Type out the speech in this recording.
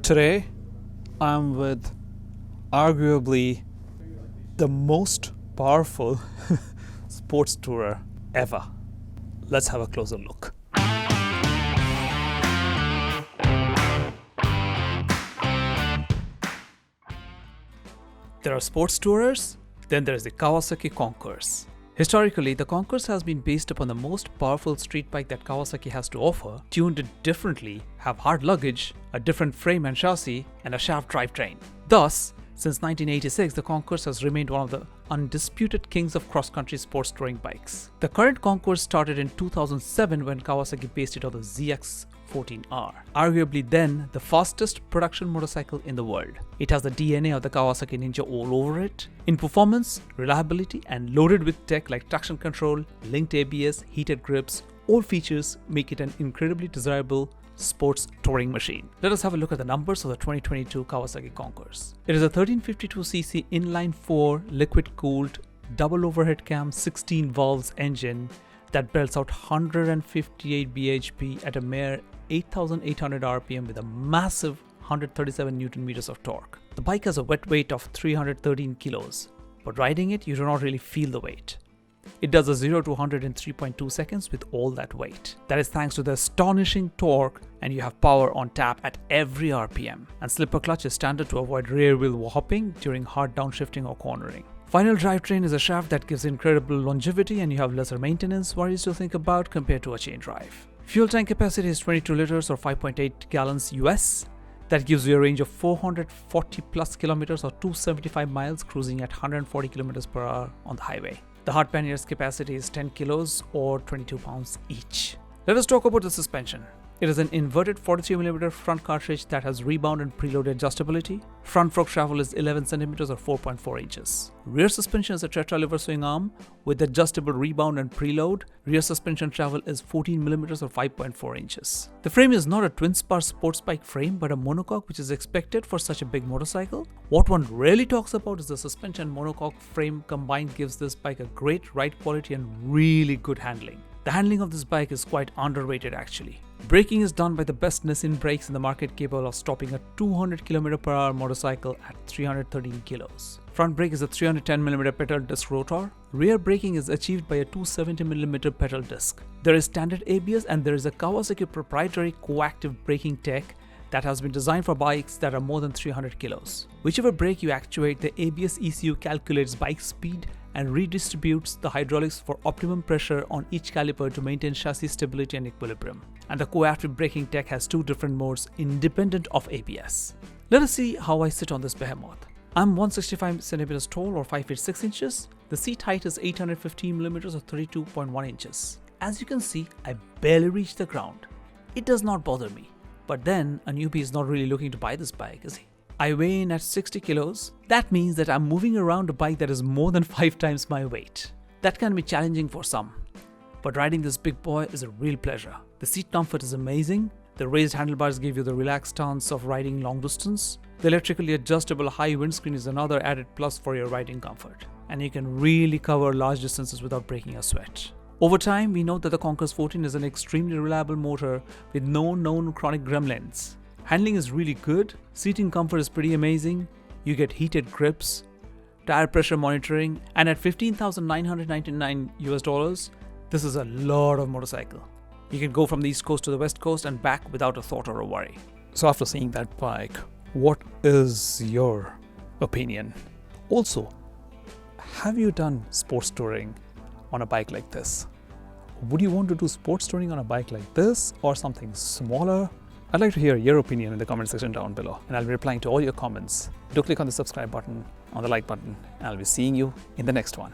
Today, I'm with arguably the most powerful sports tourer ever. Let's have a closer look. There are sports tourers, then there is the Kawasaki Concours. Historically, the Concours has been based upon the most powerful street bike that Kawasaki has to offer, tuned it differently, have hard luggage, a different frame and chassis, and a shaft drivetrain. Thus, since 1986, the Concours has remained one of the undisputed kings of cross-country sports touring bikes. The current Concours started in 2007 when Kawasaki based it on the ZX-14R, arguably then the fastest production motorcycle in the world. It has the DNA of the Kawasaki Ninja all over it, in performance, reliability, and loaded with tech like traction control, linked ABS, heated grips. All features make it an incredibly desirable sports touring machine. Let us have a look at the numbers of the 2022 Kawasaki Concours. It is a 1352cc inline 4 liquid-cooled double overhead cam 16 valves engine that belts out 158 bhp at a mere 8,800 rpm with a massive 137 Newton meters of torque. The bike has a wet weight of 313 kilos, but riding it you do not really feel the weight. It does a 0 to 100 in 3.2 seconds with all that weight. That is thanks to the astonishing torque, and you have power on tap at every RPM. And slipper clutch is standard to avoid rear wheel hopping during hard downshifting or cornering. Final drivetrain is a shaft that gives incredible longevity, and you have lesser maintenance worries to think about compared to a chain drive. Fuel tank capacity is 22 liters or 5.8 gallons US. That gives you a range of 440 plus kilometers or 275 miles cruising at 140 kilometers per hour on the highway. The hard panniers capacity is 10 kilos or 22 pounds each. Let us talk about the suspension. It is an inverted 43mm front cartridge that has rebound and preload adjustability. Front fork travel is 11 centimeters or 4.4 inches. Rear suspension is a tetraliver swing arm with adjustable rebound and preload. Rear suspension travel is 14mm or 5.4 inches. The frame is not a twin-spar sports bike frame but a monocoque, which is expected for such a big motorcycle. What one rarely talks about is the suspension monocoque frame combined gives this bike a great ride quality and really good handling. The handling of this bike is quite underrated actually. Braking is done by the best Nissin brakes in the market, capable of stopping a 200 km/h motorcycle at 313 kilos. Front brake is a 310mm pedal disc rotor. Rear braking is achieved by a 270mm pedal disc. There is standard ABS and there is a Kawasaki proprietary Coactive braking tech that has been designed for bikes that are more than 300 kilos. Whichever brake you actuate, the ABS ECU calculates bike speed and redistributes the hydraulics for optimum pressure on each caliper to maintain chassis stability and equilibrium. And the Coactive braking tech has two different modes independent of ABS. Let us see how I sit on this behemoth. I'm 165 centimeters tall or 5 feet 6 inches. The seat height is 815 millimeters or 32.1 inches. As you can see, I barely reach the ground. It does not bother me. But then, a newbie is not really looking to buy this bike, is he? I weigh in at 60 kilos. That means that I'm moving around a bike that is more than 5 times my weight. That can be challenging for some. But riding this big boy is a real pleasure. The seat comfort is amazing. The raised handlebars give you the relaxed stance of riding long distance. The electrically adjustable high windscreen is another added plus for your riding comfort. And you can really cover large distances without breaking a sweat. Over time, we know that the Concours 14 is an extremely reliable motor with no known chronic gremlins. Handling is really good, seating comfort is pretty amazing, you get heated grips, tire pressure monitoring, and at $15,999 US, this is a lot of motorcycle. You can go from the East Coast to the West Coast and back without a thought or a worry. So after seeing that bike, what is your opinion? Also, have you done sports touring on a bike like this? Would you want to do sports touring on a bike like this or something smaller? I'd like to hear your opinion in the comment section down below, and I'll be replying to all your comments. Do click on the subscribe button, on the like button, and I'll be seeing you in the next one.